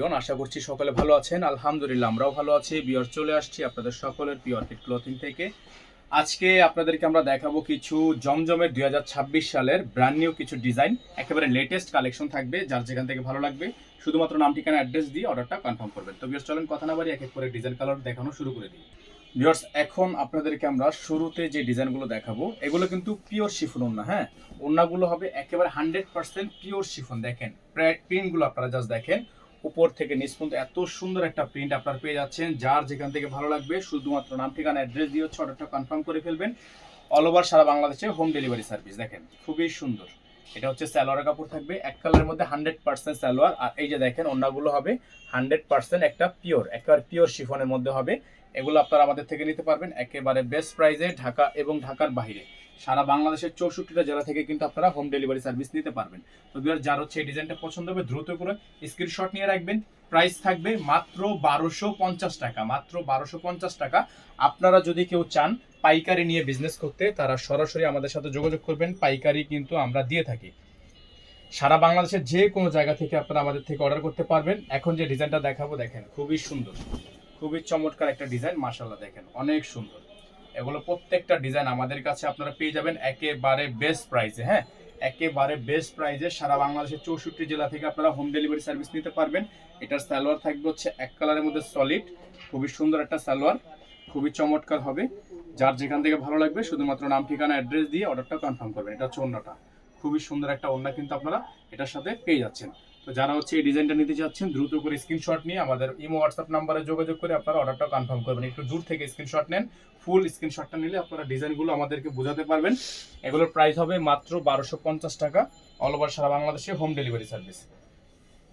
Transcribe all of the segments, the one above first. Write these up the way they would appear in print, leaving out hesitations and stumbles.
Everyone, আশা করছি সকলে ভালো আছেন। আলহামদুলিল্লাহ আমরাও ভালো আছি। বিয়ার চলে আসছি আপনাদের সকলের প্রিয় অর্কিড ক্লথিং থেকে। আজকে আপনাদেরকে আমরা দেখাবো কিছু জমজমের 2026 সালের ব্র্যান্ড নিউ কিছু ডিজাইন, একেবারে লেটেস্ট কালেকশন থাকবে। যার যেখান থেকে ভালো লাগবে শুধুমাত্র নাম ঠিকানা অ্যাড্রেস দিয়ে অর্ডারটা কনফার্ম করবেন। তো বিয়ার্স চলেন কথা না বাড়ি এক এক করে ডিজাইন কালার দেখানো শুরু করে দিই। ভিউয়ার্স, এখন আপনাদেরকে আমরা শুরুতে যে ডিজাইনগুলো দেখাবো এগুলো কিন্তু পিওর শিফন ওড়না। হ্যাঁ, ওড়নাগুলো হবে একেবারে 100% পিওর শিফন। দেখেন প্রিন্টগুলো আপনারা জাস্ট দেখেন, উপর থেকে নিচ পর্যন্ত এত সুন্দর একটা প্রিন্ট আপনারা পেয়ে যাচ্ছেন। যার যেখান থেকে ভালো লাগবে শুধুমাত্র নাম ঠিকানা অ্যাড্রেস দিয়ে হচ্ছে অর্ডারটা কনফার্ম করে ফেলবেন। অল ওভার সারা বাংলাদেশে হোম ডেলিভারি সার্ভিস। দেখেন খুবই সুন্দর, এটা হচ্ছে সালোয়ারের কাপড় থাকবে এক কালারের মধ্যে 100% সালোয়ার। আর এই যে দেখেন ওড়নাগুলো হবে 100% একটা পিওর, একেবারে পিওর শিফনের মধ্যে হবে। এগুলো আপনারা আমাদের থেকে নিতে পারবেন একেবারে বেস্ট প্রাইসে, ঢাকা এবং ঢাকার বাইরে সারা বাংলাদেশের 64টা জেলা থেকে কিন্তু আপনারা হোম ডেলিভারি সার্ভিস নিতে পারবেন। তো যার হচ্ছে এই ডিজাইনটা পছন্দ হবে দ্রুত করে স্ক্রিনশট নিয়ে রাখবেন। প্রাইস থাকবে মাত্র 1250 টাকা, মাত্র 1250 টাকা। আপনারা যদি কেউ চান পাইকারি নিয়ে বিজনেস করতে, তারা সরাসরি আমাদের সাথে যোগাযোগ করবেন। পাইকারি কিন্তু আমরা দিয়ে থাকি সারা বাংলাদেশের যে কোনো জায়গা থেকে আপনারা আমাদের থেকে অর্ডার করতে পারবেন। এখন যে ডিজাইনটা দেখাবো দেখেন খুবই সুন্দর, খুবই চমৎকার একটা ডিজাইন। মাশাআল্লাহ দেখেন অনেক সুন্দর। এগুলো প্রত্যেকটা ডিজাইন আমাদের কাছে আপনারা পেয়ে যাবেন একেবারে বেস্ট প্রাইসে। হ্যাঁ, একেবারে বেস্ট প্রাইসে সারা বাংলাদেশের 64 জেলা থেকে আপনারা হোম ডেলিভারি সার্ভিস নিতে পারবেন। এটার সালোয়ার থাকবে হচ্ছে এক কালারের মধ্যে সলিড, খুবই সুন্দর একটা সালোয়ার, খুবই চমৎকার হবে। যার যেখান থেকে ভালো লাগবে শুধুমাত্র নাম ঠিকানা অ্যাড্রেস দিয়ে অর্ডারটা কনফার্ম করবেন। এটা হচ্ছে ওড়নাটা, খুবই সুন্দর একটা ওড়না কিন্তু আপনারা এটার সাথে পেয়ে যাচ্ছেন। তো যারা হচ্ছে এই ডিজাইনটা নিতে চাচ্ছেন দ্রুত করে স্ক্রিনশট নিয়ে আমাদের ইমো হোয়াটসঅ্যাপ নাম্বারে যোগাযোগ করে আপনারা অর্ডারটা কনফার্ম করবেন। একটু দূর থেকে স্ক্রিনশট নেন, ফুল স্ক্রিনশটটা নিলে আপনারা ডিজাইনগুলো আমাদেরকে বোঝাতে পারবেন। এগুলোর প্রাইস হবে মাত্র 1250 টাকা, অল ওভার সারা বাংলাদেশে হোম ডেলিভারি সার্ভিস।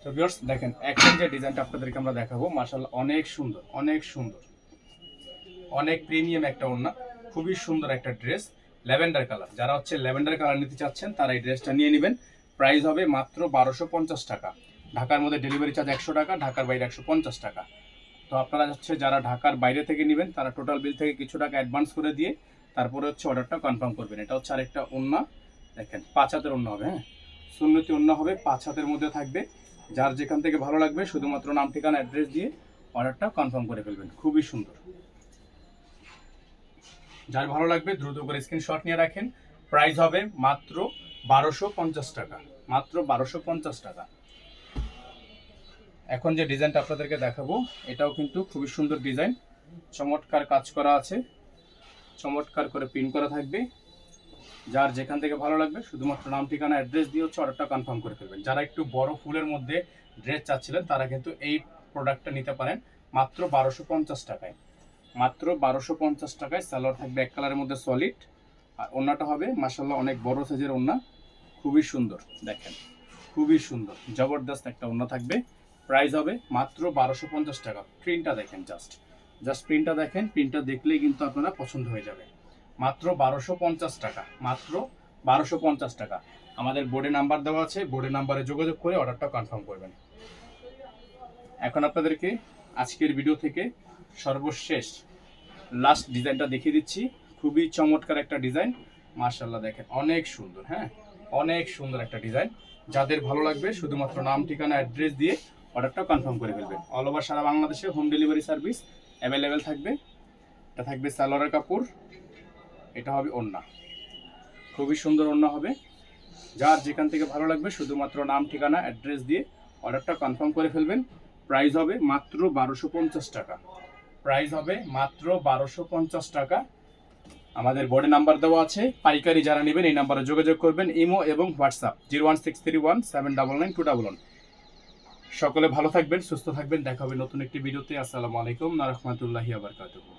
তো ভিউয়ার্স দেখেন এখন যে ডিজাইনটা আপনাদেরকে আমরা দেখাবো মাশাআল্লাহ অনেক সুন্দর, অনেক সুন্দর, অনেক প্রিমিয়াম একটা ওড়না, খুবই সুন্দর একটা ড্রেস ল্যাভেন্ডার কালার। যারা হচ্ছে ল্যাভেন্ডার কালার নিতে চাচ্ছেন তারা এই ড্রেসটা নিয়ে নেবেন। প্রাইস হবে মাত্র 1250 টাকা। ঢাকার মধ্যে ডেলিভারি চার্জ 100 টাকা, ঢাকার বাইরে 150 টাকা। তো আপনারা হচ্ছে যারা ঢাকার বাইরে থেকে নেবেন তারা টোটাল বিল থেকে কিছু টাকা অ্যাডভান্স করে দিয়ে তারপরে হচ্ছে অর্ডারটা কনফার্ম করবেন। এটা হচ্ছে আরেকটা ওড়না, দেখেন 5 হাতের ওড়না হবে। হ্যাঁ, সুন্নতি ওড়না হবে, 5 হাতের মধ্যে থাকবে। যার যেখান থেকে ভালো লাগবে শুধুমাত্র নাম ঠিকানা অ্যাড্রেস দিয়ে অর্ডারটা কনফার্ম করে ফেলবেন। খুবই সুন্দর, যার ভালো লাগবে দ্রুত করে স্ক্রিনশট নিয়ে রাখেন। প্রাইস হবে মাত্র 1250 টাকা, মাত্র 1250 টাকা। এখন যে ডিজাইনটা আপনাদেরকে দেখাবো এটাও কিন্তু খুবই সুন্দর ডিজাইন, চমৎকার কাজ করা আছে, চমৎকার করে প্রিন্ট করা থাকবে। যার যেখান থেকে ভালো লাগবে শুধুমাত্র নাম ঠিকানা অ্যাড্রেস দিয়ে হচ্ছে অর্ডারটা কনফার্ম করে ফেলবেন। যারা একটু বড় ফুলের মধ্যে ড্রেস চাচ্ছিলেন তারা কিন্তু এই প্রোডাক্টটা নিতে পারেন মাত্র 1250 টাকায়, মাত্র 1250 টাকায়। সালোয়ার থাকবে এক কালারের মধ্যে সলিড, আর ওড়নাটা হবে মাশাআল্লাহ অনেক বড় সাইজের ওড়না, খুবই সুন্দর। দেখেন খুবই সুন্দর জবরদস্ত একটা ওড়না থাকবে। প্রাইস হবে মাত্র 1250 টাকা। প্রিন্টটা দেখেন, জাস্ট প্রিন্টটা দেখেন, প্রিন্টটা দেখলেই কিন্তু আপনারা পছন্দ হয়ে যাবে। মাত্র 1250 টাকা, মাত্র 1250 টাকা। আমাদের বোর্ডে নাম্বার দেওয়া আছে, বোর্ডে নাম্বারে যোগাযোগ করে অর্ডারটা কনফার্ম করবেন। এখন আপনাদেরকে আজকের ভিডিও থেকে সর্বশেষ লাস্ট ডিজাইনটা দেখিয়ে দিচ্ছি। খুবই চমৎকার একটা ডিজাইন, মাশাআল্লাহ দেখেন অনেক সুন্দর। হ্যাঁ, অনেক সুন্দর একটা ডিজাইন। যাদের ভালো লাগবে শুধুমাত্র নাম ঠিকানা অ্যাড্রেস দিয়ে অর্ডারটা কনফার্ম করে ফেলবেন। অল ওভার সারা বাংলাদেশে হোম ডেলিভারি সার্ভিস অ্যাভেলেবেল থাকবে। এটা থাকবে সালোয়ারের কাপড়, এটা হবে ওড়না, খুবই সুন্দর ওড়না হবে। যার যেখান থেকে ভালো লাগবে শুধুমাত্র নাম ঠিকানা অ্যাড্রেস দিয়ে অর্ডারটা কনফার্ম করে ফেলবেন। প্রাইস হবে মাত্র 1250 টাকা, প্রাইস হবে মাত্র 1250 টাকা। আমাদের বোর্ডে নাম্বার দেওয়া আছে, পাইকারি যারা নেবেন এই নাম্বারে যোগাযোগ করবেন। ইমো এবং হোয়াটসঅ্যাপ 01631792211। সকলে ভালো থাকবেন, সুস্থ থাকবেন, দেখা হবে নতুন একটি ভিডিওতে। আসসালামু আলাইকুম ওয়া রাহমাতুল্লাহি ওয়া বারাকাতুহু।